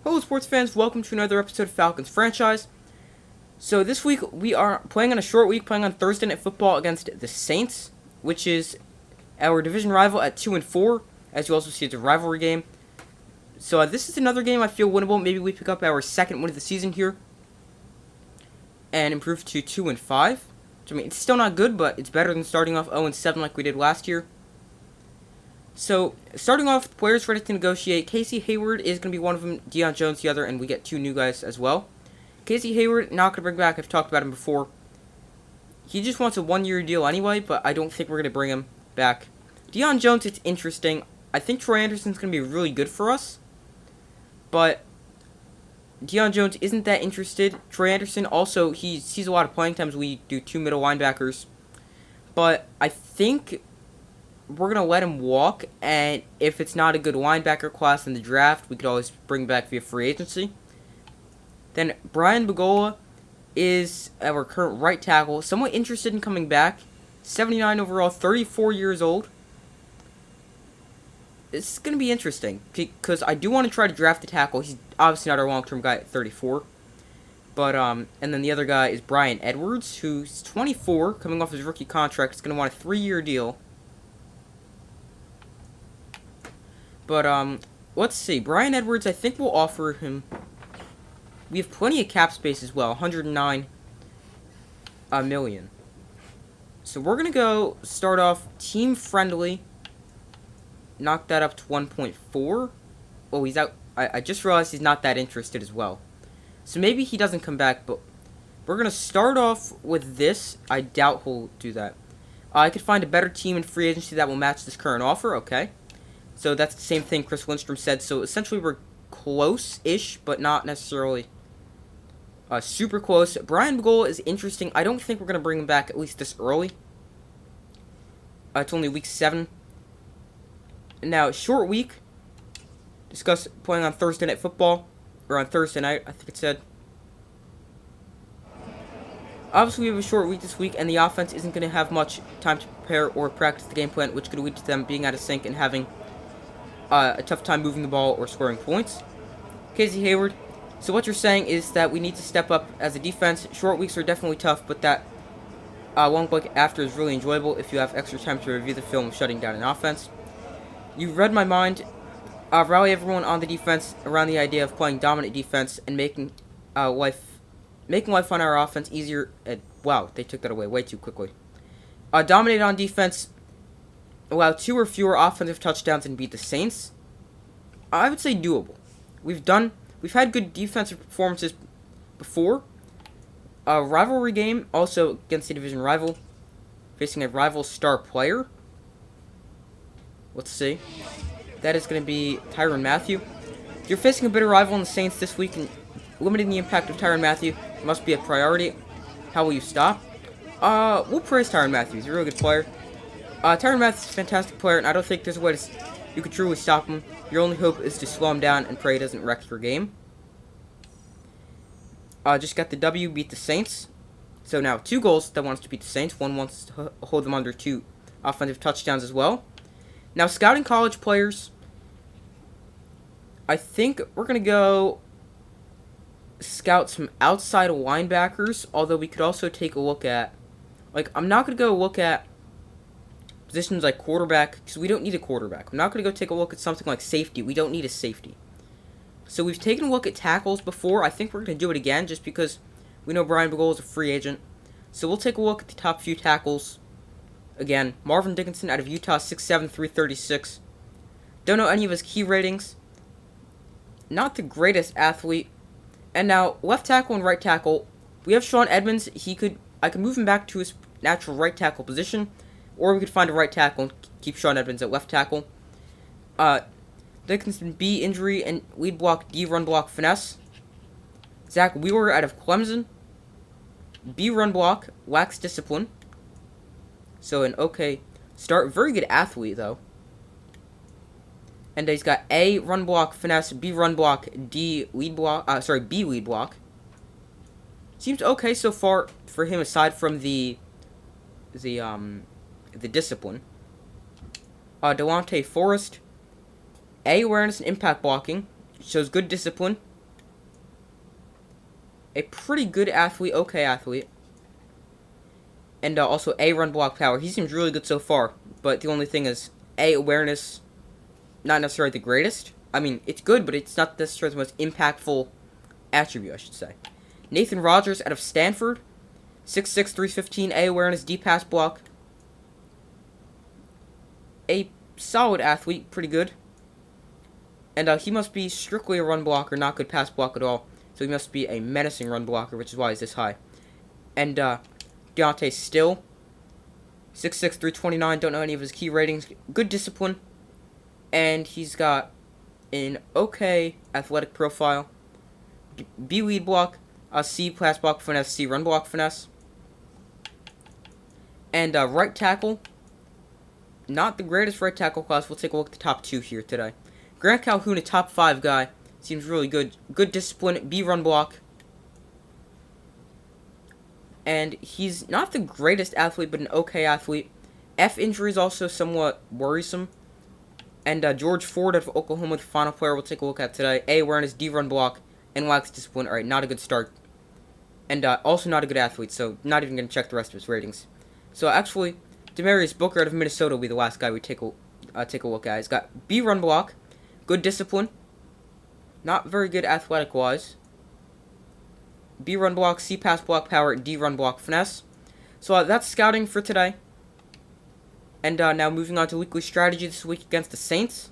Hello sports fans, welcome to another episode of Falcons franchise. So this week we are playing on a short week, playing on Thursday Night Football against the Saints, which is our division rival at 2-4. As you also see, it's a rivalry game. So this is another game I feel winnable. Maybe we pick up our second win of the season here and improve to 2-5. I mean, it's still not good, but it's better than starting off 0-7 like we did last year. So, starting off with players ready to negotiate, Casey Hayward is going to be one of them, Deion Jones the other, and we get two new guys as well. Casey Hayward, not going to bring back, I've talked about him before. He just wants a one-year deal anyway, but I don't think we're going to bring him back. Deion Jones, it's interesting. I think Troy Anderson's going to be really good for us, but Deion Jones isn't that interested. Troy Anderson also, he sees a lot of playing times. We do two middle linebackers, but I think we're going to let him walk, and if it's not a good linebacker class in the draft, we could always bring back via free agency. Then Brian Bagola is our current right tackle, somewhat interested in coming back. 79 overall, 34 years old. It's going to be interesting, because I do want to try to draft the tackle. He's obviously not our long-term guy at 34. But, and then the other guy is Brian Edwards, who's 24, coming off his rookie contract. He's going to want a 3-year deal. But, let's see. Brian Edwards, I think we'll offer him. We have plenty of cap space as well. 109 million. So we're going to go start off team friendly. Knock that up to 1.4. Oh, he's out. I just realized he's not that interested as well. So maybe he doesn't come back, but we're going to start off with this. I doubt he'll do that. I could find a better team in free agency that will match this current offer. Okay. So that's the same thing Chris Lindstrom said. So essentially we're close-ish, but not necessarily super close. Brian Bagola is interesting. I don't think we're going to bring him back at least this early. It's only week 7. Now, short week. Discuss playing on Thursday Night Football. Or on Thursday night, I think it said. Obviously, we have a short week this week, and the offense isn't going to have much time to prepare or practice the game plan, which could lead to them being out of sync and having a tough time moving the ball or scoring points. Casey Hayward. So what you're saying is that we need to step up as a defense. Short weeks are definitely tough, but that long break after is really enjoyable if you have extra time to review the film of shutting down an offense. You read my mind. Rally everyone on the defense around the idea of playing dominant defense and making life on our offense easier. Wow, they took that away way too quickly. Dominate on defense. Allow 2 or fewer offensive touchdowns and beat the Saints. I would say doable. We've had good defensive performances before. A rivalry game, also against a division rival, facing a rival star player. Let's see. That is going to be Tyrann Mathieu. If you're facing a bitter rival in the Saints this week, and limiting the impact of Tyrann Mathieu must be a priority. How will you stop? We'll praise Tyrann Mathieu. He's a really good player. Tyrann Mathieu is a fantastic player, and I don't think there's a way you could truly stop him. Your only hope is to slow him down and pray he doesn't wreck your game. Just got the W, beat the Saints. So now 2 goals that wants to beat the Saints. One wants to hold them under 2 offensive touchdowns as well. Now, scouting college players, I think we're going to go scout some outside linebackers, although we could also take a look at, I'm not going to go look at positions like quarterback, because we don't need a quarterback. I'm not going to go take a look at something like safety. We don't need a safety. So we've taken a look at tackles before. I think we're going to do it again, just because we know Brian Bagola is a free agent. So we'll take a look at the top few tackles. Again, Marvin Dickinson out of Utah, 6'7", 336. Don't know any of his key ratings. Not the greatest athlete. And now, left tackle and right tackle. We have Sean Edmonds. I could move him back to his natural right tackle position. Or we could find a right tackle and keep Sean Edmonds at left tackle. Dickinson, B, injury, and lead block, D, run block, finesse. Zach Wheeler out of Clemson. B, run block, lacks discipline. So an okay start. Very good athlete, though. And he's got A, run block, finesse, B, run block, D, lead block, B, lead block. Seems okay so far for him, aside from the discipline. Delonte Forrest, A, awareness and impact blocking. Shows good discipline. a pretty good athlete, okay athlete. And also A, run block power. He seems really good so far, but the only thing is A, awareness, not necessarily the greatest. I mean, it's good, but it's not necessarily the most impactful attribute, I should say. Nathan Rogers out of Stanford, 6'6", 315, A, awareness, D, pass block. A solid athlete, pretty good. And he must be strictly a run blocker, not good pass block at all. So he must be a menacing run blocker, which is why he's this high. And Deontay Still, 6'6", 329, don't know any of his key ratings. Good discipline. And he's got an okay athletic profile. B, lead block. C, pass block finesse. C, run block finesse. And right tackle. Not the greatest right tackle class. We'll take a look at the top 2 here today. Grant Calhoun, a top 5 guy. Seems really good. Good discipline. B, run block. And he's not the greatest athlete, but an okay athlete. F, injury is also somewhat worrisome. And George Ford of Oklahoma, the final player we'll take a look at today. A, awareness, D, run block, and lacks discipline. Alright, not a good start. And also not a good athlete, so not even going to check the rest of his ratings. So actually, Demarius Booker out of Minnesota will be the last guy we take a look at. He's got B, run block, good discipline, not very good athletic-wise. B, run block, C, pass block power, D, run block finesse. So that's scouting for today. And now moving on to weekly strategy this week against the Saints.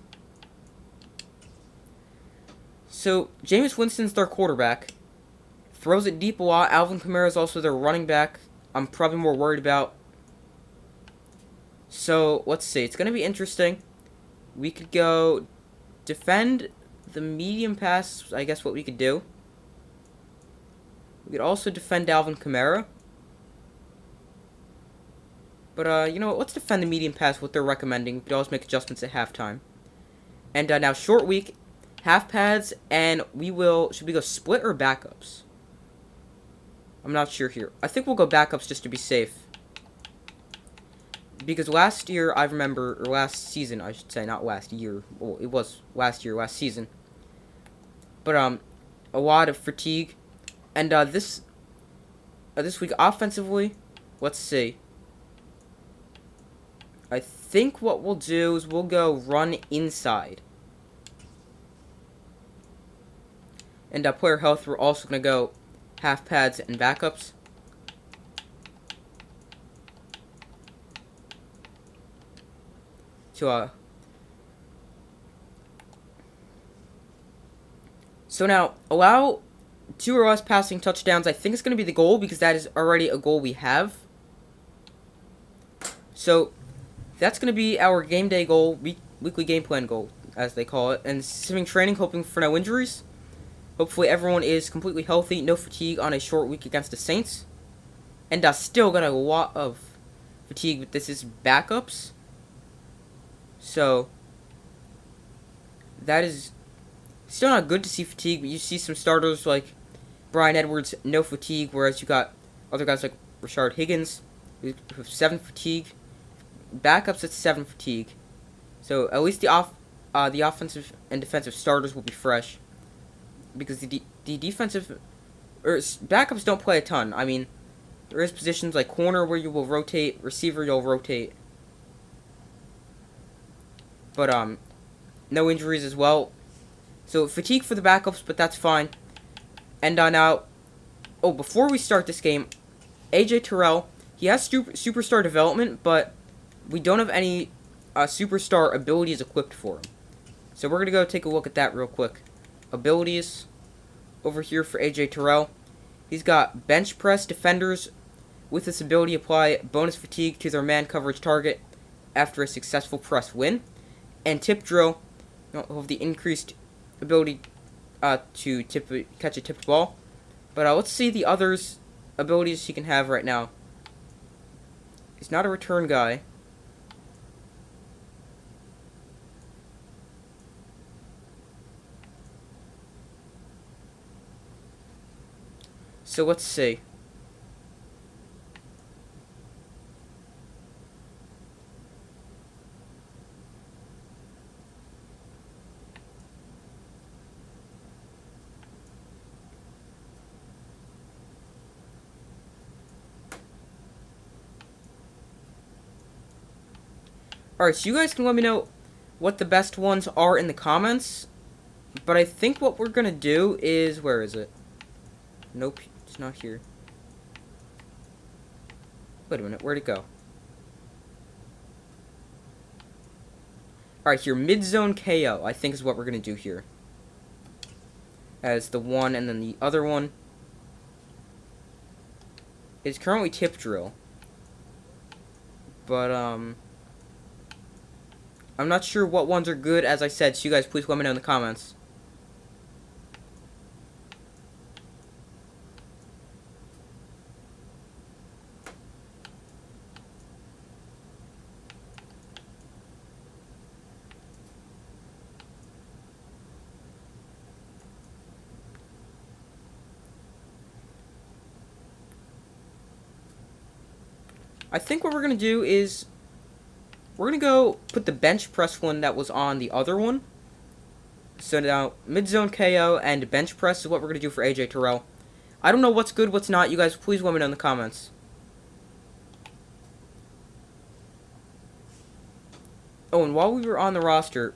So Jameis Winston's their quarterback. Throws it deep a lot. Alvin Kamara is also their running back. I'm probably more worried about. So let's see. It's going to be interesting. We could go defend the medium pass. I guess what we could do. We could also defend Alvin Kamara. But, you know what? Let's defend the medium pass, what they're recommending. We could always make adjustments at halftime. And now, short week, half pads, and we will... Should we go split or backups? I'm not sure here. I think we'll go backups just to be safe. Because last year, I remember... Or last season, I should say. Not last year. Well, it was last year, last season. But, a lot of fatigue. And, this week, offensively, let's see. I think what we'll do is we'll go run inside. And player health, we're also going to go half pads and backups. So now, allow 2 or less passing touchdowns. I think it's going to be the goal because that is already a goal we have. So that's going to be our game day goal, weekly game plan goal, as they call it. And simming training, hoping for no injuries. Hopefully everyone is completely healthy, no fatigue on a short week against the Saints. And still got a lot of fatigue, but this is backups. So that is still not good to see fatigue, but you see some starters like Bryan Edwards, no fatigue, whereas you got other guys like Rashard Higgins, who have 7 fatigue. Backups at 7 fatigue. So at least the offensive and defensive starters will be fresh. Because the defensive... Or backups don't play a ton. I mean, there is positions like corner where you will rotate, receiver you'll rotate. But, no injuries as well. So, fatigue for the backups, but that's fine. And now... Oh, before we start this game, AJ Terrell, he has superstar development, but we don't have any superstar abilities equipped for him. So we're going to go take a look at that real quick. Abilities over here for AJ Terrell. He's got bench press defenders with this ability apply bonus fatigue to their man coverage target after a successful press win. And tip drill, he'll have the increased ability to catch a tipped ball. But let's see the others abilities he can have right now. He's not a return guy. So let's see. Alright, so you guys can let me know what the best ones are in the comments. But I think what we're gonna do is... Where is it? Nope, it's not here. Wait a minute, where'd it go? Alright, here, mid-zone KO, I think is what we're gonna do here. As the one, and then the other one is currently tip drill. But, I'm not sure what ones are good, as I said, so you guys please let me know in the comments. I think what we're going to do is we're going to go put the bench press one that was on the other one. So now, mid-zone KO and bench press is what we're going to do for AJ Terrell. I don't know what's good, what's not. You guys, please let me know in the comments. Oh, and while we were on the roster,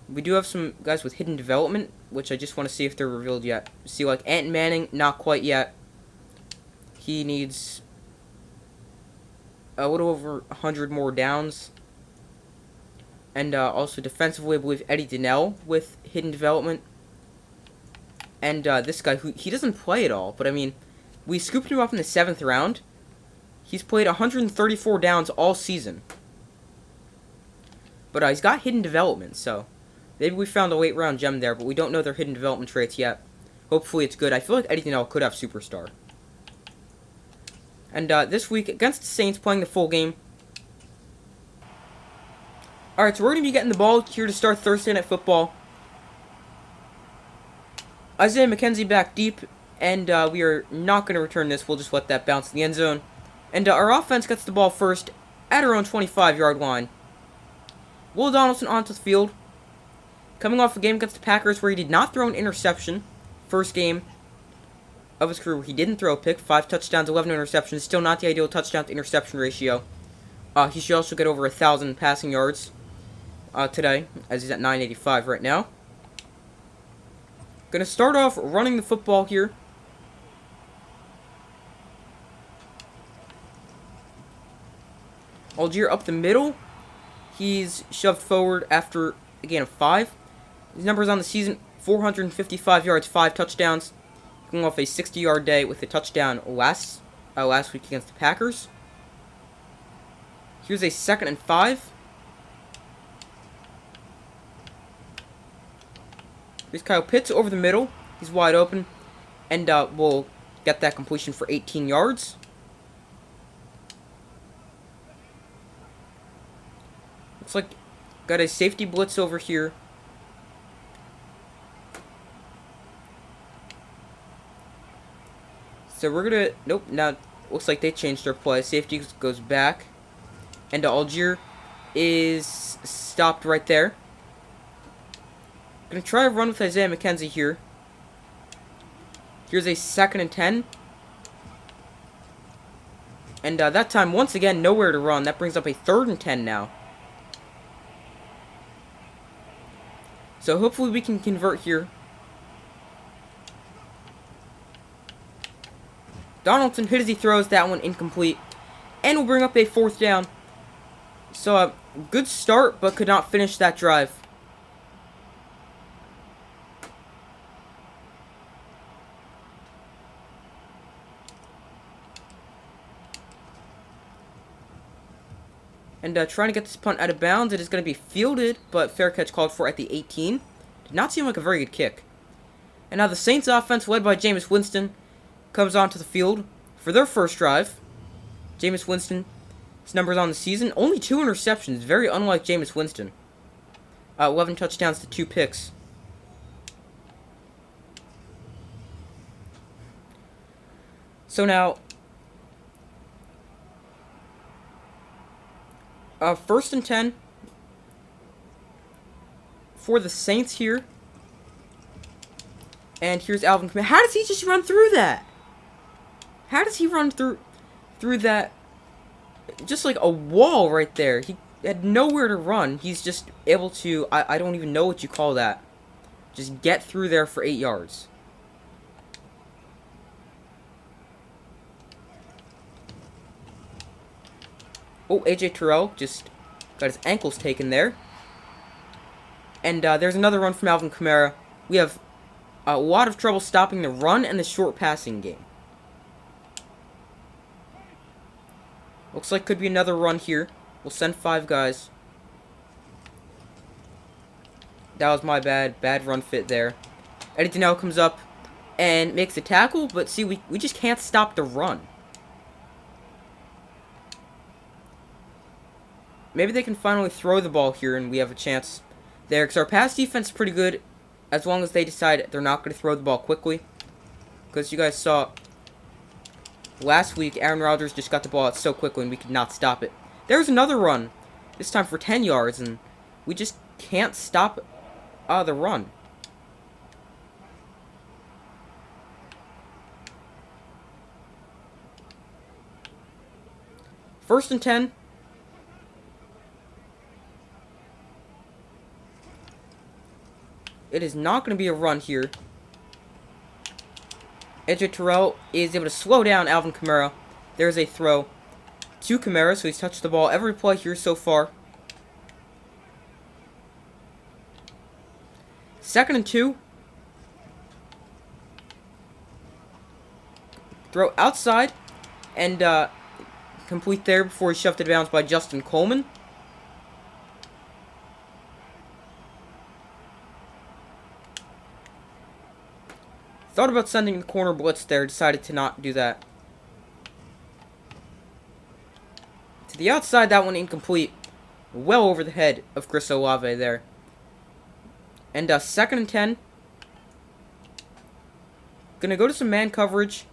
we do have some guys with hidden development, which I just want to see if they're revealed yet. See, like, Ant Manning, not quite yet. He needs a little over 100 more downs. And also defensively, I believe Eddie Donnell with hidden development. And this guy, who he doesn't play at all, but I mean, we scooped him up in the 7th round. He's played 134 downs all season. But he's got hidden development, so maybe we found a late round gem there, but we don't know their hidden development traits yet. Hopefully it's good. I feel like Eddie Donnell could have superstar. And this week, against the Saints, playing the full game. Alright, so we're going to be getting the ball here to start Thursday Night Football. Isaiah McKenzie back deep, and we are not going to return this. We'll just let that bounce in the end zone. And our offense gets the ball first at our own 25-yard line. Will Donaldson onto the field. Coming off a game against the Packers where he did not throw an interception. First game of his career where he didn't throw a pick. 5 touchdowns, 11 interceptions. Still not the ideal touchdown-to-interception ratio. He should also get over 1,000 passing yards today, as he's at 985 right now. Gonna start off running the football here. Algier up the middle. He's shoved forward after a gain of 5. His numbers on the season, 455 yards, 5 touchdowns. Going off a 60-yard day with a touchdown last week against the Packers. Here's a 2nd and 5. Here's Kyle Pitts over the middle. He's wide open. And we'll get that completion for 18 yards. Looks like got a safety blitz over here. So we're gonna... Nope, now looks like they changed their play. Safety goes back. And Algier is stopped right there. Gonna try a run with Isaiah McKenzie here. Here's a 2nd and 10. And that time, once again, nowhere to run. That brings up a 3rd and 10 now. So hopefully we can convert here. Donaldson hit as he throws, that one incomplete. And we'll bring up a 4th down. So, good start, but could not finish that drive. And trying to get this punt out of bounds. It is going to be fielded, but fair catch called for at the 18. Did not seem like a very good kick. And now the Saints offense, led by Jameis Winston, comes onto the field for their first drive. Jameis Winston, his numbers on the season, only 2 interceptions, very unlike Jameis Winston. 11 touchdowns to 2 picks. So now, 1st and 10 for the Saints here. And here's Alvin Kamara. How does he just run through that? How does he run through that just like a wall right there. He had nowhere to run. He's just able to, I don't even know what you call that. Just get through there for 8 yards. Oh, A.J. Terrell just got his ankles taken there. And there's another run from Alvin Kamara. We have a lot of trouble stopping the run and the short passing game. Looks like could be another run here. We'll send 5 guys. That was my bad. Bad run fit there. Eddie Donnell comes up and makes a tackle, but see, we just can't stop the run. Maybe they can finally throw the ball here and we have a chance there, because our pass defense is pretty good as long as they decide they're not going to throw the ball quickly. Because you guys saw last week, Aaron Rodgers just got the ball out so quickly and we could not stop it. There's another run, this time for 10 yards, and we just can't stop the run. First and 10. It is not going to be a run here. A.J. Terrell is able to slow down Alvin Kamara. There's a throw to Kamara, so he's touched the ball every play here so far. Second and 2. Throw outside and complete there before he shoved it bounds by Justin Coleman. Thought about sending the corner blitz there, decided to not do that. To the outside, that one incomplete. Well over the head of Chris Olave there. And second and 10. Gonna go to some man coverage.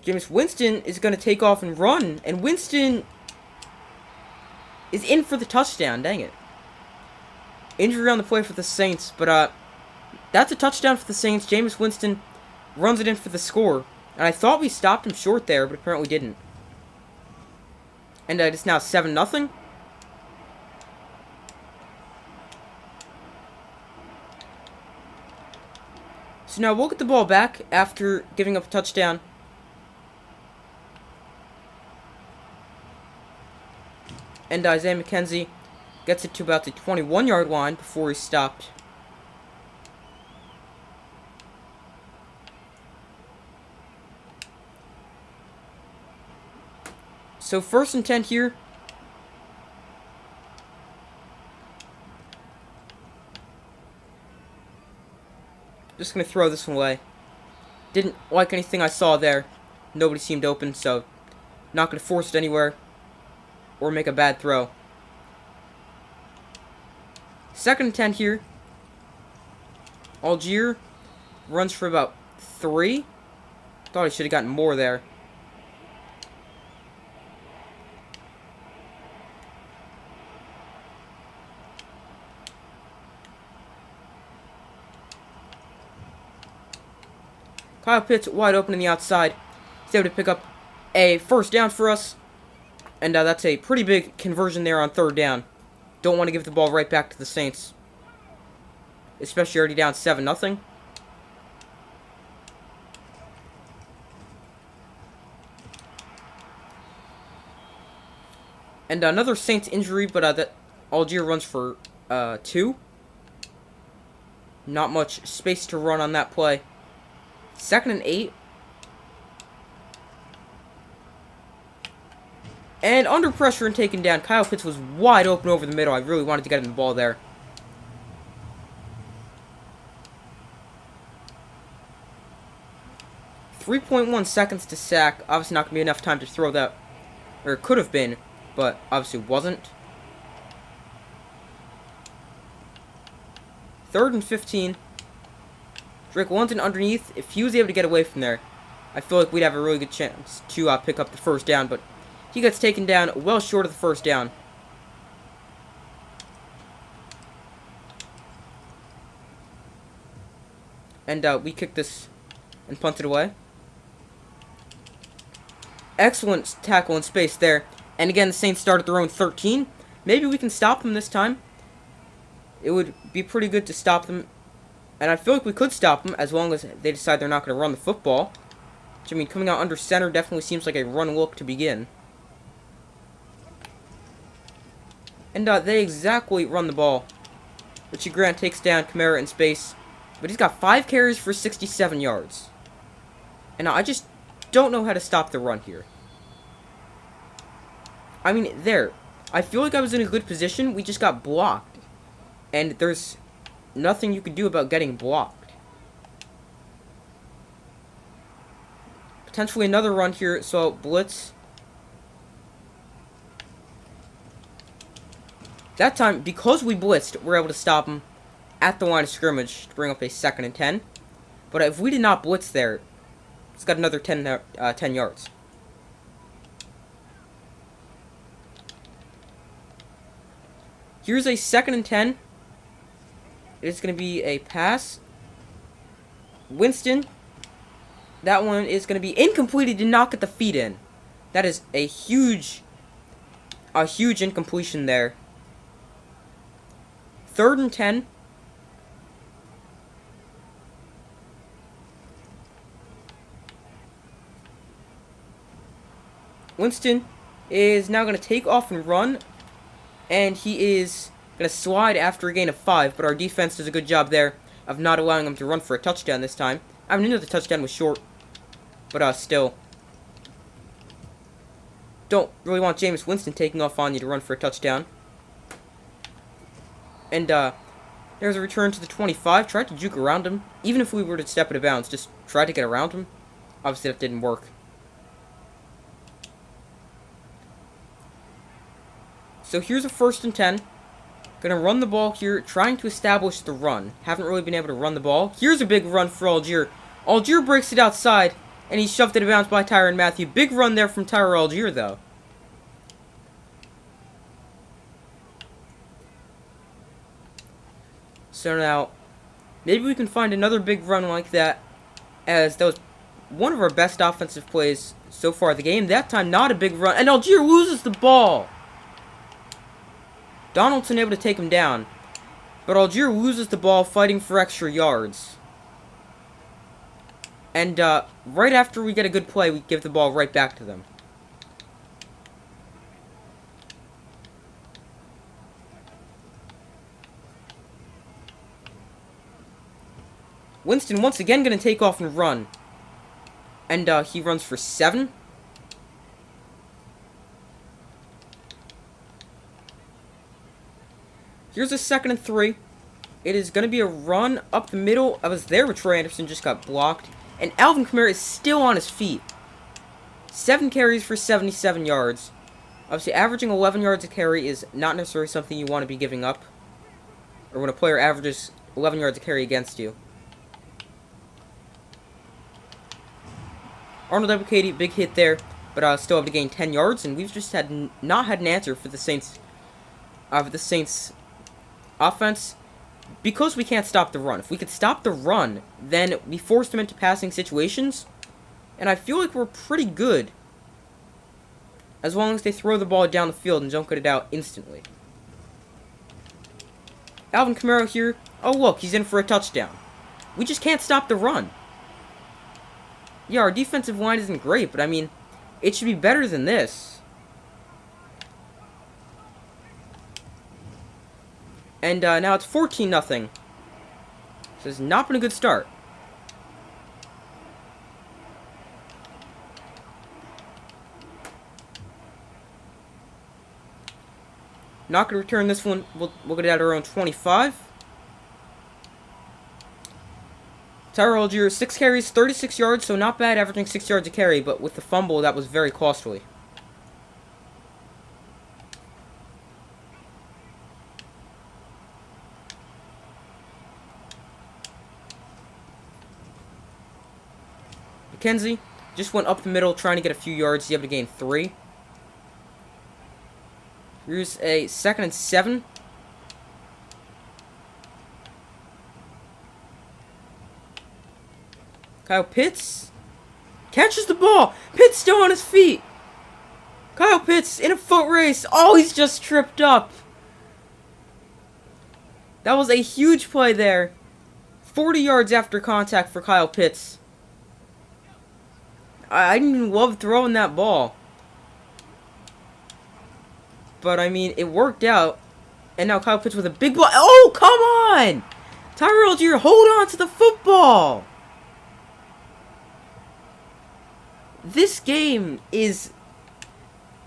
Jameis Winston is gonna take off and run, and Winston is in for the touchdown. Dang it. Injury on the play for the Saints, but that's a touchdown for the Saints. Jameis Winston runs it in for the score. And I thought we stopped him short there, but apparently didn't. And it's now 7-0. So now we'll get the ball back after giving up a touchdown. And Isaiah McKenzie gets it to about the 21-yard line before he's stopped. So first and 10 here. Just going to throw this one away. Didn't like anything I saw there. Nobody seemed open, so not going to force it anywhere or make a bad throw. Second and 10 here. Algier runs for about 3. Thought he should have gotten more there. Kyle Pitts wide open in the outside. He's able to pick up a first down for us. And that's a pretty big conversion there on third down. Don't want to give the ball right back to the Saints. Especially already down 7-0. And another Saints injury, but that Algier runs for 2. Not much space to run on that play. Second and 8. And under pressure and taken down. Kyle Pitts was wide open over the middle. I really wanted to get him the ball there. .1 seconds to sack. Obviously not going to be enough time to throw that. Or it could have been, but obviously wasn't. Third and 15. Drake London underneath. If he was able to get away from there, I feel like we'd have a really good chance to pick up the first down, but he gets taken down well short of the first down. And we kick this and punt it away. Excellent tackle in space there. And again, the Saints started their own 13. Maybe we can stop them this time. It would be pretty good to stop them. And I feel like we could stop them as long as they decide they're not going to run the football. Which, I mean, coming out under center definitely seems like a run look to begin. And they exactly run the ball. Richie Grant takes down Kamara in space. But he's got 5 carries for 67 yards. And I just don't know how to stop the run here. I mean, there. I feel like I was in a good position. We just got blocked. And there's nothing you could do about getting blocked. Potentially another run here, so blitz. That time, because we blitzed, we're able to stop him at the line of scrimmage to bring up a 2nd and 10. But if we did not blitz there, it's got another 10 yards. Here's a 2nd and 10. It's going to be a pass. Winston. That one is going to be incomplete. He did not get the feet in. That is a huge incompletion there. 3rd and 10. Winston is now going to take off and run. And he is going to slide after a gain of 5. But our defense does a good job there of not allowing him to run for a touchdown this time. I mean, I knew the touchdown was short. But still. Don't really want Jameis Winston taking off on you to run for a touchdown. And there's a return to the 25. Tried to juke around him. Even if we were to step out of bounds, just tried to get around him. Obviously that didn't work. So here's a 1st and 10. Gonna run the ball here, trying to establish the run. Haven't really been able to run the ball. Here's a big run for Algier. Algier breaks it outside, and he's shoved it out of bounds by Tyrann Mathieu. Big run there from Tyler Algier, though. So now, maybe we can find another big run like that, as that was one of our best offensive plays so far of the game. That time, not a big run, and Algier loses the ball. Donaldson able to take him down, but Algier loses the ball fighting for extra yards. And right after we get a good play, we give the ball right back to them. Winston once again going to take off and run. And he runs for 7. Here's a 2nd and 3. It is going to be a run up the middle. I was there with Troy Anderson, just got blocked. And Alvin Kamara is still on his feet. 7 carries for 77 yards. Obviously, averaging 11 yards a carry is not necessarily something you want to be giving up. Or when a player averages 11 yards a carry against you. Arnold Ebukati, big hit there. But still have to gain 10 yards. And we've just not had an answer for the Saints. Offense, because we can't stop the run. If we could stop the run, then we force them into passing situations, and I feel like we're pretty good as long as they throw the ball down the field and don't get it out instantly. Alvin Kamara here. Oh, look, he's in for a touchdown. We just can't stop the run. Yeah, our defensive line isn't great, but I mean, it should be better than this. And now it's 14-0. So it's not been a good start. Not going to return this one. We'll get it out of our own 25. Tyler Algier, 6 carries, 36 yards, so not bad, averaging 6 yards a carry, but with the fumble, that was very costly. McKenzie just went up the middle, trying to get a few yards. He's able to gain 3. Here's a 2nd and 7. Kyle Pitts catches the ball. Pitts still on his feet. Kyle Pitts in a foot race. Oh, he's just tripped up. That was a huge play there. 40 yards after contact for Kyle Pitts. I didn't even love throwing that ball. But, I mean, it worked out. And now Kyle Pitts with a big ball. Oh, come on! Tyrell Algier, hold on to the football! This game is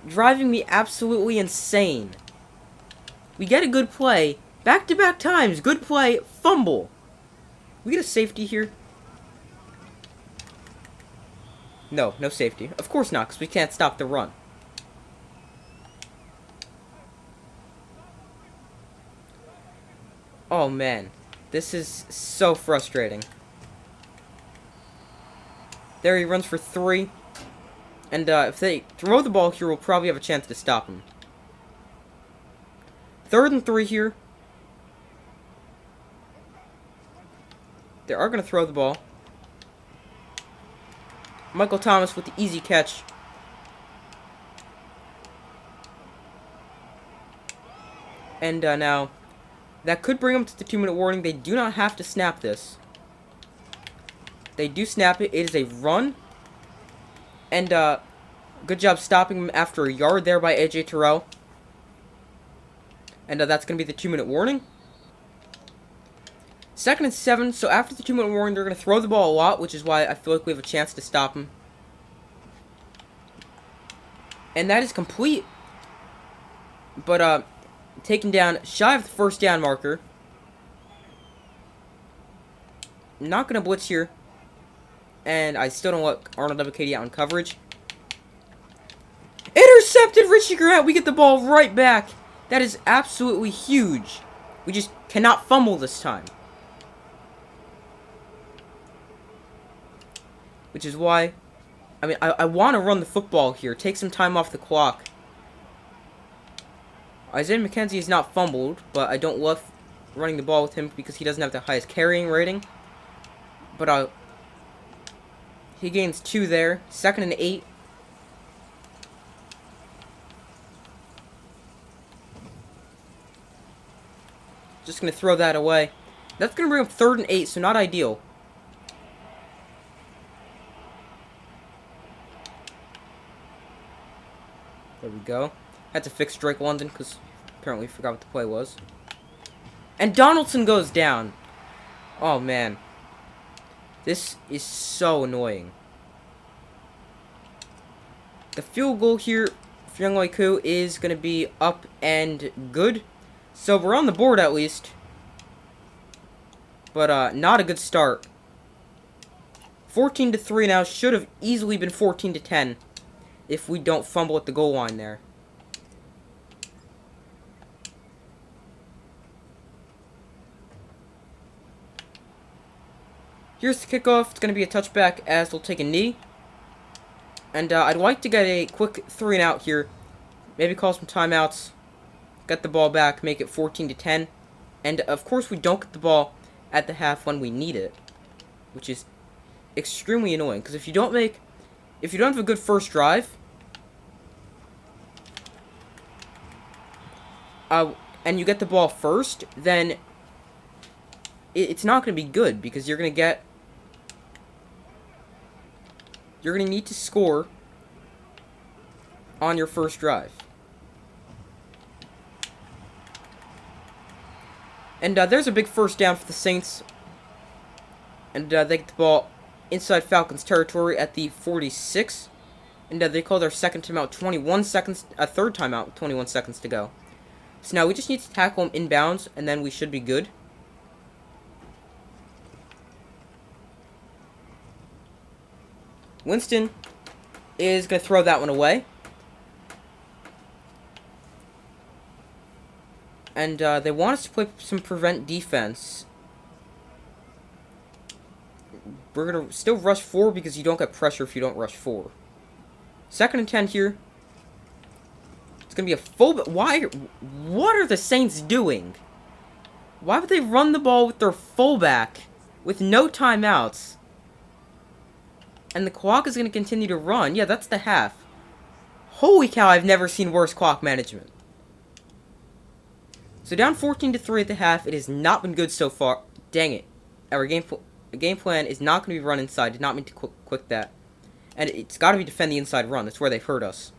driving me absolutely insane. We get a good play. Back-to-back times. Good play. Fumble. We get a safety here. No safety. Of course not, because we can't stop the run. Oh, man. This is so frustrating. There he runs for 3. And if they throw the ball here, we'll probably have a chance to stop him. 3rd and 3 here. They are going to throw the ball. Michael Thomas with the easy catch. And now, that could bring them to the 2-minute warning. They do not have to snap this. They do snap it. It is a run. And good job stopping him after a yard there by AJ Terrell. And that's going to be the 2-minute warning. 2nd and 7, so after the 2-minute warning, they're going to throw the ball a lot, which is why I feel like we have a chance to stop him. And that is complete. But, taken down shy of the 1st down marker. Not going to blitz here. And I still don't let Arnold WKD out in coverage. Intercepted Richie Grant. We get the ball right back. That is absolutely huge. We just cannot fumble this time. Which is why, I mean, I want to run the football here. Take some time off the clock. Isaiah McKenzie is not fumbled, but I don't love running the ball with him because he doesn't have the highest carrying rating. But he gains 2 there. 2nd and 8. Just going to throw that away. That's going to bring up 3rd and 8, so not ideal. There we go. Had to fix Drake London because apparently forgot what the play was. And Donaldson goes down. Oh, man. This is so annoying. The field goal here for Younghoe Koo is going to be up and good. So we're on the board at least. But not a good start. 14-3 now. Should have easily been 14-10 if we don't fumble at the goal line there. Here's the kickoff. It's going to be a touchback as they'll take a knee. And I'd like to get a quick 3-and-out here. Maybe call some timeouts. Get the ball back. Make it 14-10. And, of course, we don't get the ball at the half when we need it. Which is extremely annoying. Because if you don't have a good first drive, and you get the ball first, then it's not going to be good because you're going to need to score on your first drive. And there's a big 1st down for the Saints. And they get the ball inside Falcons territory at the 46. And they call their 2nd timeout 21 seconds, a 3rd timeout 21 seconds to go. So now we just need to tackle him inbounds, and then we should be good. Winston is going to throw that one away. And they want us to play some prevent defense. We're going to still rush 4 because you don't get pressure if you don't rush 4. 2nd and 10 here. It's going to be a full... What are the Saints doing? Why would they run the ball with their fullback with no timeouts? And the clock is going to continue to run. Yeah, that's the half. Holy cow, I've never seen worse clock management. So down 14-3 at the half. It has not been good so far. Dang it. Our game plan is not going to be run inside. Did not mean to click that. And it's got to be defend the inside run. That's where they've hurt us.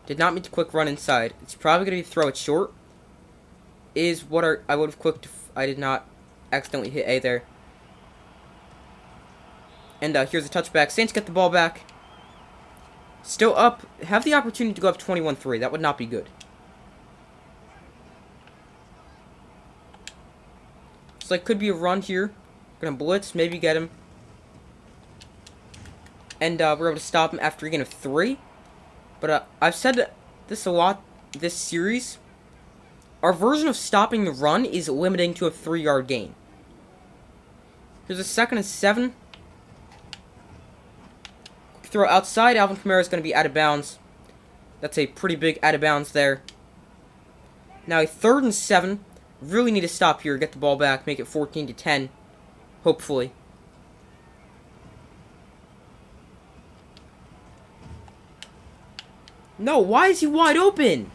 Did not mean to quick run inside. It's probably going to be throw it short. Is what I would have clicked if I did not accidentally hit A there. And here's a touchback. Saints get the ball back. Still up. Have the opportunity to go up 21-3. That would not be good. So it could be a run here. We're going to blitz. Maybe get him. And we're able to stop him after a gain of 3. But I've said this a lot this series. Our version of stopping the run is limiting to a 3-yard gain. Here's a 2nd and 7. Throw outside. Alvin Kamara is going to be out of bounds. That's a pretty big out of bounds there. Now a 3rd and 7. Really need to stop here. Get the ball back. Make it 14-10. Hopefully. No, why is he wide open?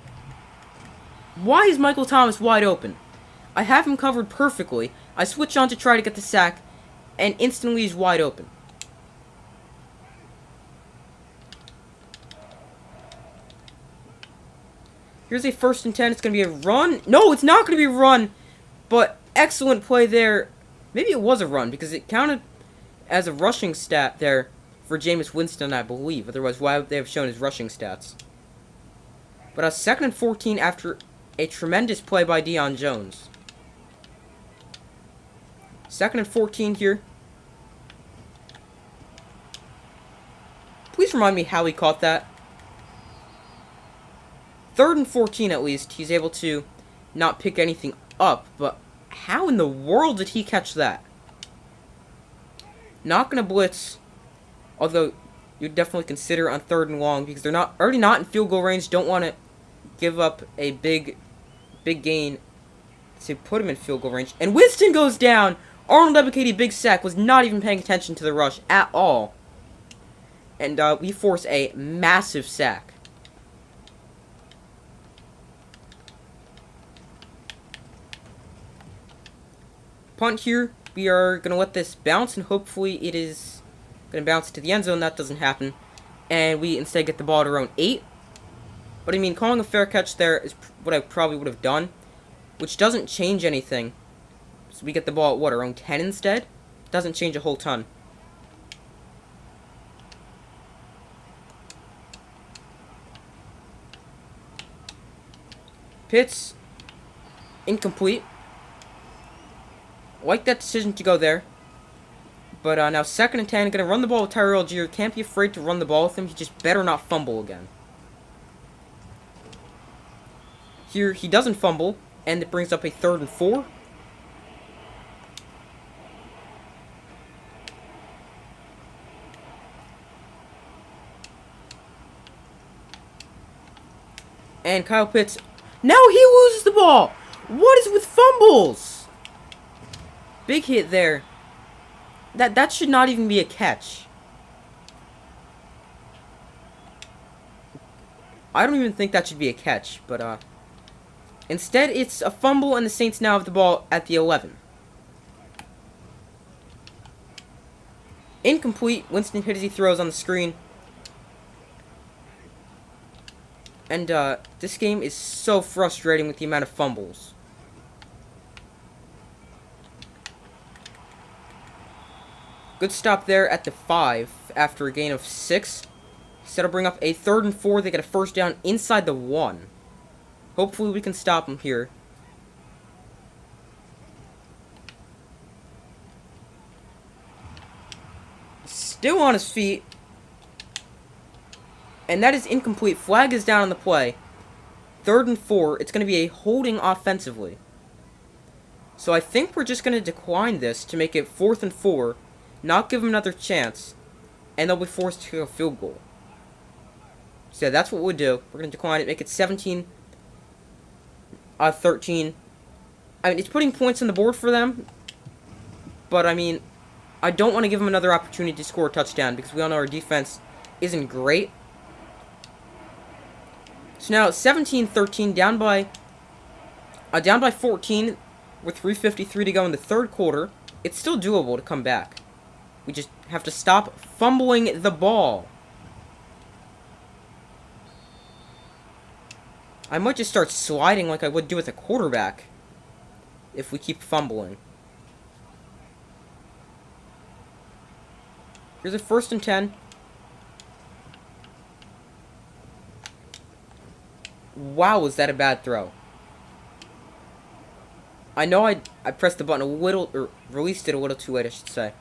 Why is Michael Thomas wide open? I have him covered perfectly. I switch on to try to get the sack, and instantly he's wide open. Here's a 1st and 10. It's going to be a run. No, it's not going to be a run, but excellent play there. Maybe it was a run, because it counted as a rushing stat there for Jameis Winston, I believe. Otherwise, why would they have shown his rushing stats? But a 2nd and 14 after a tremendous play by Deion Jones. 2nd and 14 here. Please remind me how he caught that. 3rd and 14 at least. He's able to not pick anything up. But how in the world did he catch that? Not going to blitz. Although you'd definitely consider on 3rd and long. Because they're already not in field goal range. Don't want to give up a big gain to put him in field goal range. And Winston goes down. Arnold Ebiketie, big sack, was not even paying attention to the rush at all. And we force a massive sack. Punt here. We are going to let this bounce, and hopefully it is going to bounce to the end zone. That doesn't happen. And we instead get the ball at our own 8. But I mean, calling a fair catch there is what I probably would have done, which doesn't change anything. So we get the ball at what, our own 10 instead? Doesn't change a whole ton. Pitts, incomplete. Like that decision to go there. But now 2nd and 10, gonna run the ball with Tyrell Algier. Can't be afraid to run the ball with him. He just better not fumble again. Here, he doesn't fumble, and it brings up a 3rd and 4. And Kyle Pitts, now he loses the ball! What is with fumbles? Big hit there. That should not even be a catch. I don't even think that should be a catch, but instead it's a fumble, and the Saints now have the ball at the 11. Incomplete. Winston hit as he throws on the screen. And this game is so frustrating with the amount of fumbles. Good stop there at the 5 after a gain of 6. So that'll bring up a 3rd and 4. They get a 1st down inside the 1. Hopefully we can stop them here. Still on his feet. And that is incomplete. Flag is down on the play. 3rd and 4. It's going to be a holding offensively. So I think we're just going to decline this to make it 4th and 4. Not give them another chance. And they'll be forced to kick a field goal. So yeah, that's what we'll do. We're going to decline it. Make it 17-13. I mean, it's putting points on the board for them. But, I mean, I don't want to give them another opportunity to score a touchdown because we all know our defense isn't great. So now 17-13, down by 14 with 3:53 to go in the third quarter. It's still doable to come back. We just have to stop fumbling the ball. I might just start sliding like I would do with a quarterback if we keep fumbling. Here's a 1st and 10. Wow, was that a bad throw? I know I pressed the button a little, or released it a little too late, I should say.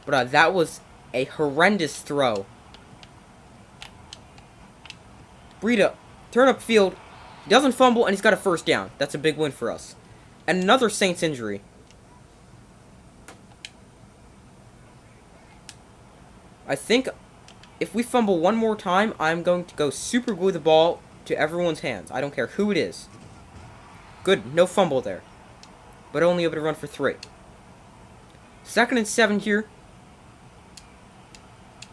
But that was a horrendous throw. Breida, turn up field. He doesn't fumble, and he's got a 1st down. That's a big win for us. And another Saints injury. I think if we fumble one more time, I'm going to go super glue the ball to everyone's hands. I don't care who it is. Good, no fumble there. But only able to run for 3. 2nd and 7 here.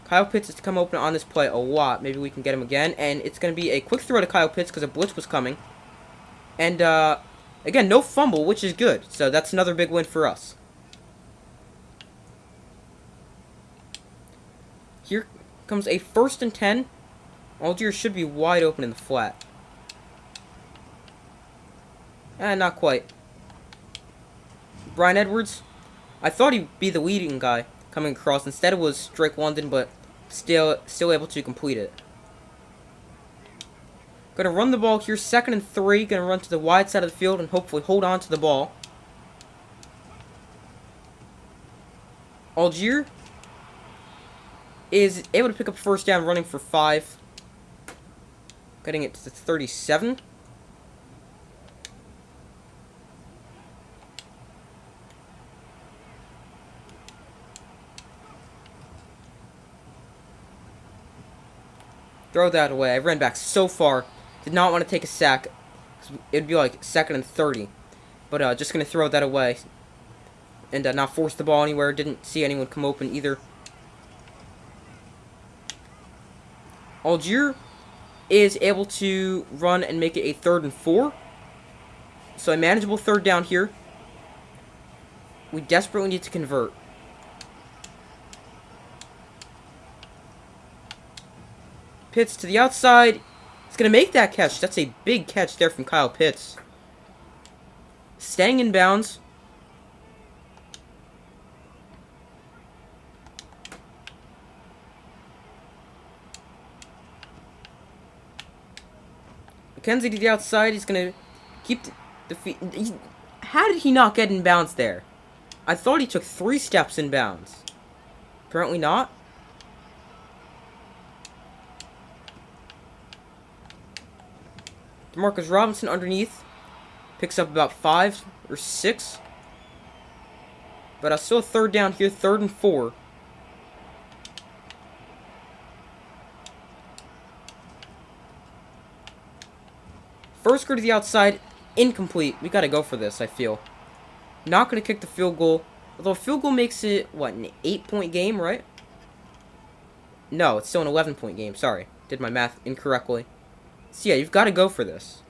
Kyle Pitts is to come open on this play a lot. Maybe we can get him again. And it's going to be a quick throw to Kyle Pitts because a blitz was coming. And, again, no fumble, which is good. So that's another big win for us. Here comes a 1st and 10. Algier should be wide open in the flat. Not quite. Brian Edwards. I thought he'd be the leading guy coming across. Instead it was Drake London, but still able to complete it. Gonna run the ball here. 2nd and 3. Gonna run to the wide side of the field and hopefully hold on to the ball. Algier is able to pick up 1st down running for 5. Getting it to 37. Throw that away. I ran back so far. Did not want to take a sack. It would be like 2nd and 30. But just going to throw that away. And not force the ball anywhere. Didn't see anyone come open either. Algier is able to run and make it a 3rd and 4. So a manageable 3rd down here. We desperately need to convert. Pitts to the outside. He's going to make that catch. That's a big catch there from Kyle Pitts. Staying in bounds. McKenzie to the outside. He's going to keep the feet. How did he not get in bounds there? I thought he took 3 steps in bounds. Apparently not. Demarcus Robinson underneath. Picks up about 5 or 6. But still a 3rd down here. 3rd and 4. First go to the outside. Incomplete. We gotta go for this, I feel. Not gonna kick the field goal. Although a field goal makes it, what, an 8-point game, right? No, it's still an 11-point game. Sorry. Did my math incorrectly. So yeah, you've got to go for this.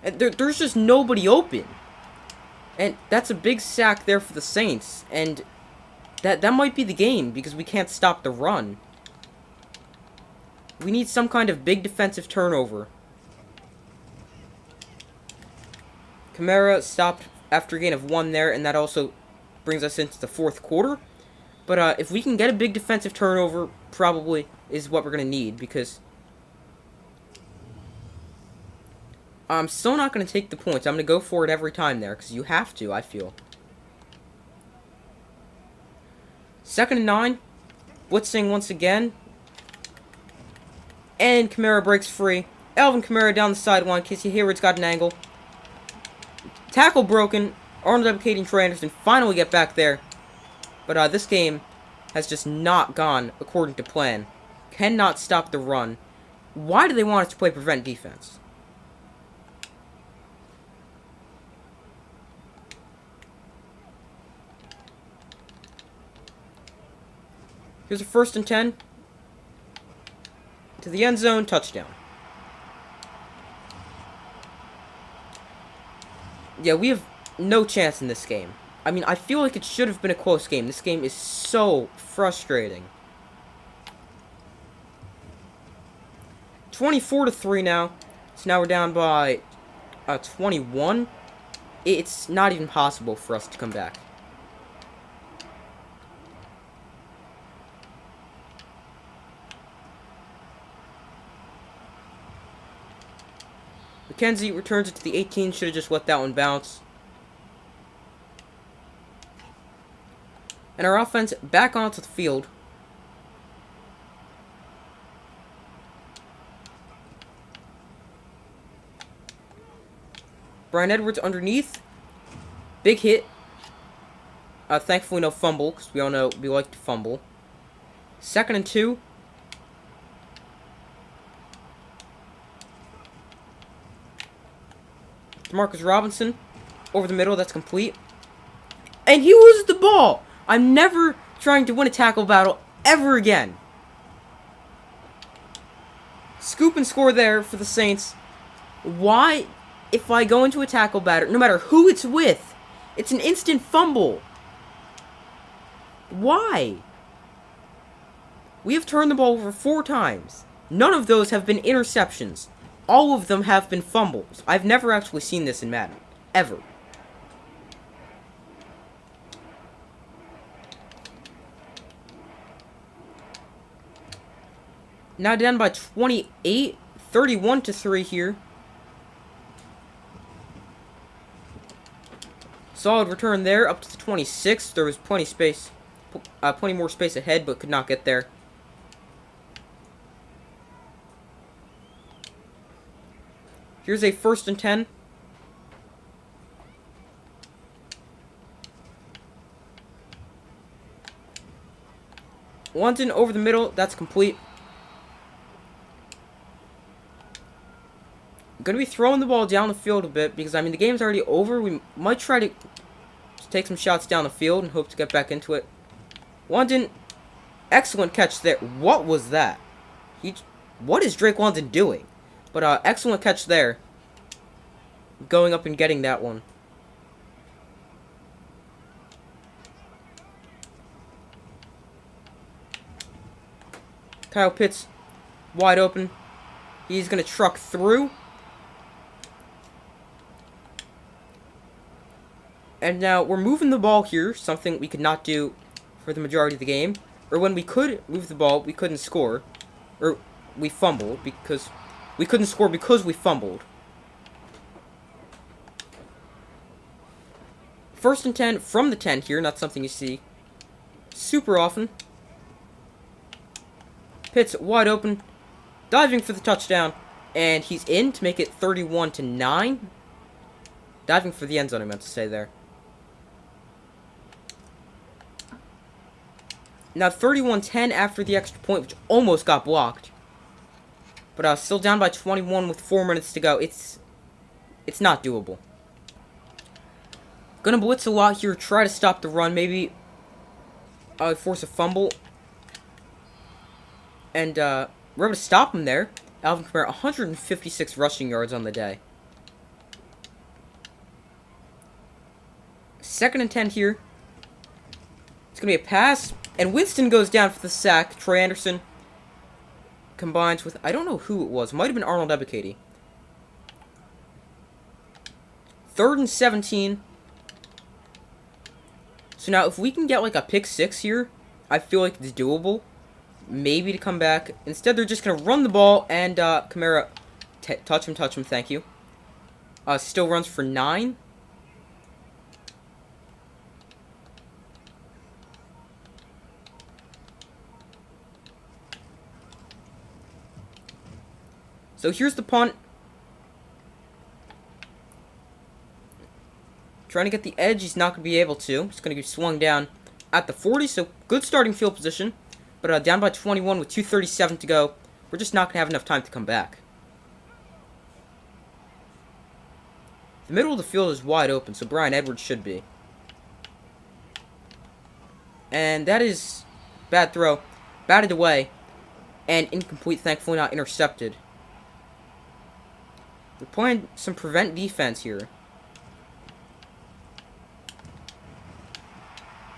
And there's just nobody open. And that's a big sack there for the Saints. And that might be the game because we can't stop the run. We need some kind of big defensive turnover. Kamara stopped after a gain of 1 there, and that also brings us into the 4th quarter. But if we can get a big defensive turnover, probably is what we're going to need, because I'm still not going to take the points. I'm going to go for it every time there, because you have to, I feel. 2nd and 9. Blitzing once again. And Kamara breaks free. Alvin Kamara down the sideline. Casey Hayward's got an angle. Tackle broken. Arnold Ebiketie and Trey Anderson finally get back there. But this game has just not gone according to plan. cannot stop the run. Why do they want us to play prevent defense? Here's a 1st and 10. To the end zone, touchdown. Yeah, we have no chance in this game. I mean, I feel like it should have been a close game. This game is so frustrating. 24-3 now. So now we're down by 21. It's not even possible for us to come back. McKenzie returns it to the 18. Should have just let that one bounce. And our offense back onto the field. Brian Edwards underneath. Big hit. Thankfully no fumble, because we all know we like to fumble. 2nd and 2. DeMarcus Robinson over the middle, that's complete. And he loses the ball! I'm never trying to win a tackle battle ever again. Scoop and score there for the Saints. Why, if I go into a tackle battle, no matter who it's with, it's an instant fumble? Why? We have turned the ball over 4 times. None of those have been interceptions. All of them have been fumbles. I've never actually seen this in Madden. Ever. Now down by 28. 31-3 here. Solid return there, up to the 26. There was plenty more space ahead, but could not get there. Here's a 1st and 10. London over the middle. That's complete. I'm going to be throwing the ball down the field a bit because, I mean, the game's already over. We might try to take some shots down the field and hope to get back into it. London, excellent catch there. What was that? What is Drake London doing? But excellent catch there. Going up and getting that one. Kyle Pitts, wide open. He's going to truck through. And now we're moving the ball here, something we could not do for the majority of the game. Or when we could move the ball, we couldn't score. Or we fumbled because we couldn't score because we fumbled. 1st and 10 from the 10 here, not something you see super often. Pitts wide open, diving for the touchdown, and he's in to make it 31-9. Diving for the end zone, I meant to say there. Now 31-10 after the extra point, which almost got blocked. But still down by 21 with 4 minutes to go. It's not doable. Gonna blitz a lot here, try to stop the run, maybe force a fumble. And we're able to stop him there. Alvin Kamara, 156 rushing yards on the day. 2nd and 10 here. It's gonna be a pass, and Winston goes down for the sack. Troy Anderson combines with, I don't know who it was. Might have been Arnold Ebiketie. 3rd and 17. So now, if we can get like a pick 6 here, I feel like it's doable. Maybe to come back. Instead, they're just going to run the ball, and Kamara, touch him, thank you. Still runs for 9. So here's the punt. Trying to get the edge, he's not going to be able to. He's going to be swung down at the 40, so good starting field position. But down by 21 with 2:37 to go. We're just not going to have enough time to come back. The middle of the field is wide open, so Bryan Edwards should be. And that is bad throw. Batted away. And incomplete, thankfully not intercepted. We're playing some prevent defense here.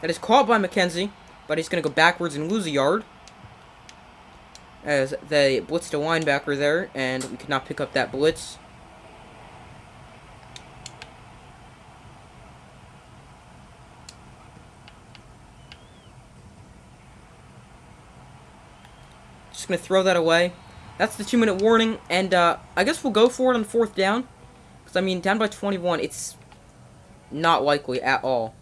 That is caught by McKenzie, but he's going to go backwards and lose a yard. As they blitzed a linebacker there, and we could not pick up that blitz. Just going to throw that away. That's the 2-minute warning, and I guess we'll go for it on 4th down. Because, I mean, down by 21, it's not likely at all.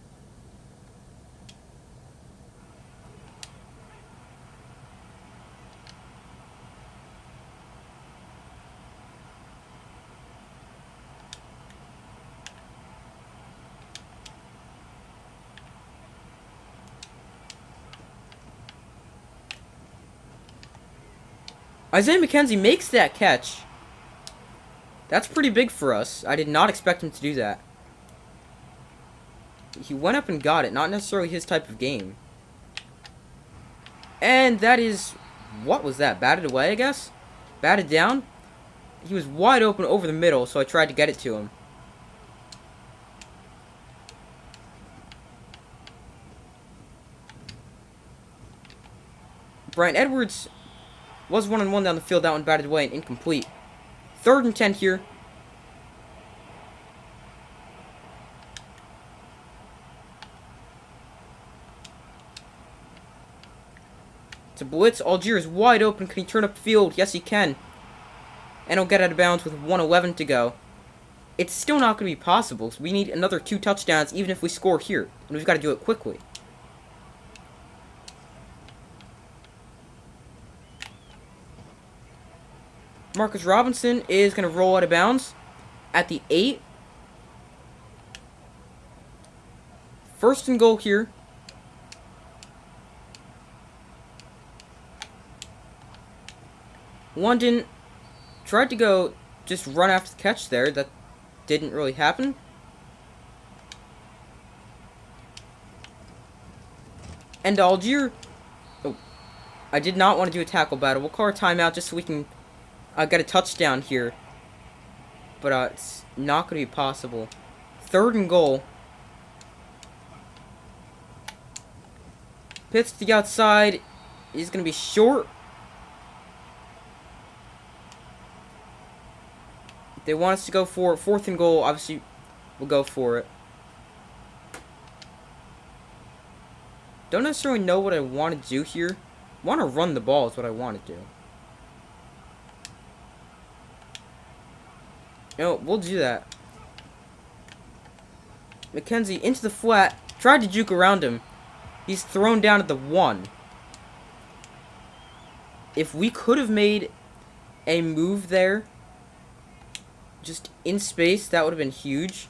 Isaiah McKenzie makes that catch. That's pretty big for us. I did not expect him to do that. He went up and got it. Not necessarily his type of game. And that is... What was that? Batted away, I guess? Batted down? He was wide open over the middle, so I tried to get it to him. Bryan Edwards... was 1-on-1 down the field. That one batted away and incomplete. 3rd and 10 here. It's a blitz. Algier is wide open. Can he turn up the field? Yes, he can. And he'll get out of bounds with 1:11 to go. It's still not going to be possible. So we need another 2 touchdowns even if we score here. And we've got to do it quickly. Marcus Robinson is going to roll out of bounds at the 8. 1st and goal here. London tried to go just run after the catch there. That didn't really happen. And Algier... Oh, I did not want to do a tackle battle. We'll call our timeout just so we can... get a touchdown here. But it's not going to be possible. 3rd and goal. Pitch to the outside. He's going to be short. If they want us to go for 4th and goal, obviously we'll go for it. Don't necessarily know what I want to do here. Want to run the ball is what I want to do. No, we'll do that. McKenzie into the flat. Tried to juke around him. He's thrown down at the 1. If we could have made a move there, just in space, that would have been huge.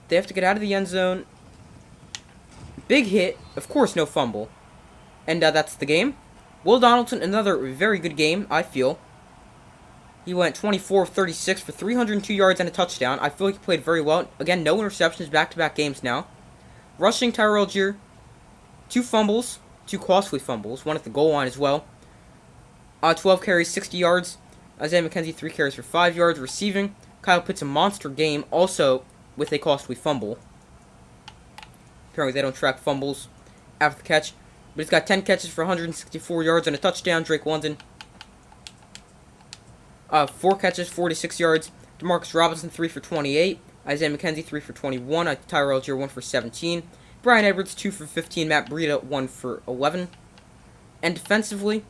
They have to get out of the end zone. Big hit. Of course, no fumble. And that's the game. Will Donaldson, another very good game, I feel. He went 24 of 36 for 302 yards and a touchdown. I feel like he played very well. Again, no interceptions, back-to-back games now. Rushing, Tyler Algier. 2 fumbles. 2 costly fumbles. 1 at the goal line as well. 12 carries, 60 yards. Isaiah McKenzie, 3 carries for 5 yards. Receiving, Kyle Pitts, a monster game. Also with a costly fumble. Apparently they don't track fumbles after the catch. But he's got 10 catches for 164 yards and a touchdown. Drake London. 4 catches, 46 yards. DeMarcus Robinson, 3 for 28. Isaiah McKenzie, 3 for 21. Tyler Algier, 1 for 17. Bryan Edwards, 2 for 15. Matt Breida, 1 for 11. And defensively,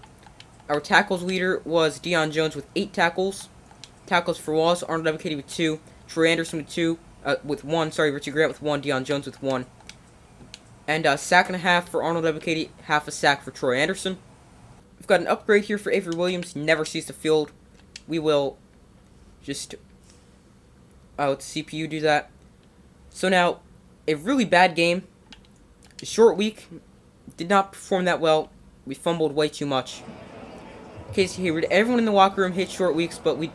our tackles leader was Deion Jones with 8 tackles. Tackles for loss, Arnold Ebiketie with 2. Troy Anderson with 2. With 1. Sorry, Richie Grant with 1. Deion Jones with 1. And sack and a half for Arnold Ebiketie. Half a sack for Troy Anderson. We've got an upgrade here for Avery Williams. Never sees the field. We will just let the CPU do that. So now, a really bad game. A short week. did not perform that well. We fumbled way too much. Casey Hayward, everyone in the locker room hates short weeks, but we'd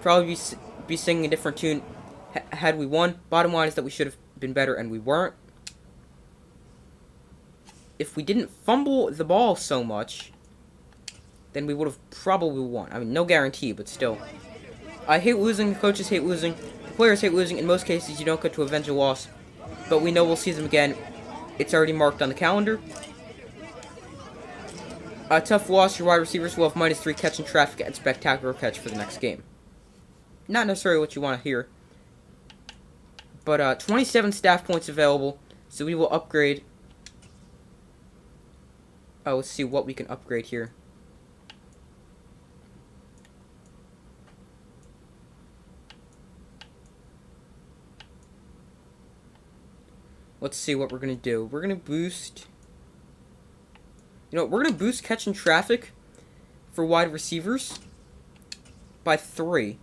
probably be singing a different tune had we won. Bottom line is that we should have been better, and we weren't. If we didn't fumble the ball so much, then we would have probably won. I mean, no guarantee, but still. I hate losing, the coaches hate losing, the players hate losing. In most cases, you don't get to avenge a loss, but we know we'll see them again. It's already marked on the calendar. A tough loss, your wide receivers will have -3 catching traffic and spectacular catch for the next game. Not necessarily what you want to hear. But 27 staff points available, so we will upgrade. Oh, let's see what we can upgrade here. Let's see what we're going to do. We're going to boost... You know, we're going to boost catching traffic for wide receivers by 3.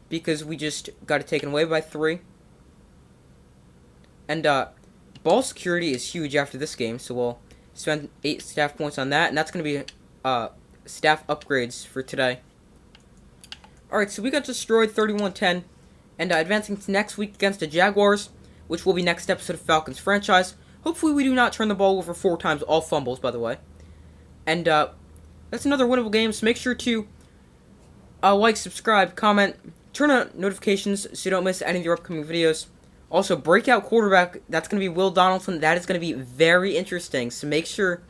Because we just got it taken away by 3. And ball security is huge after this game, so we'll spend 8 staff points on that. And that's going to be staff upgrades for today. Alright, so we got destroyed 31-10. And advancing to next week against the Jaguars, which will be next episode of Falcons franchise. Hopefully we do not turn the ball over 4 times, all fumbles, by the way. And that's another winnable game, so make sure to like, subscribe, comment, turn on notifications so you don't miss any of your upcoming videos. Also, breakout quarterback, that's going to be Will Donaldson. That is going to be very interesting, so make sure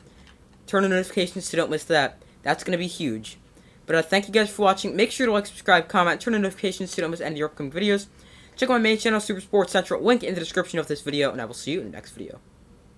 turn on notifications so you don't miss that. That's going to be huge. But thank you guys for watching. Make sure to like, subscribe, comment, turn on notifications so you don't miss any of your upcoming videos. Check out my main channel, Super Sports Central, link in the description of this video, and I will see you in the next video.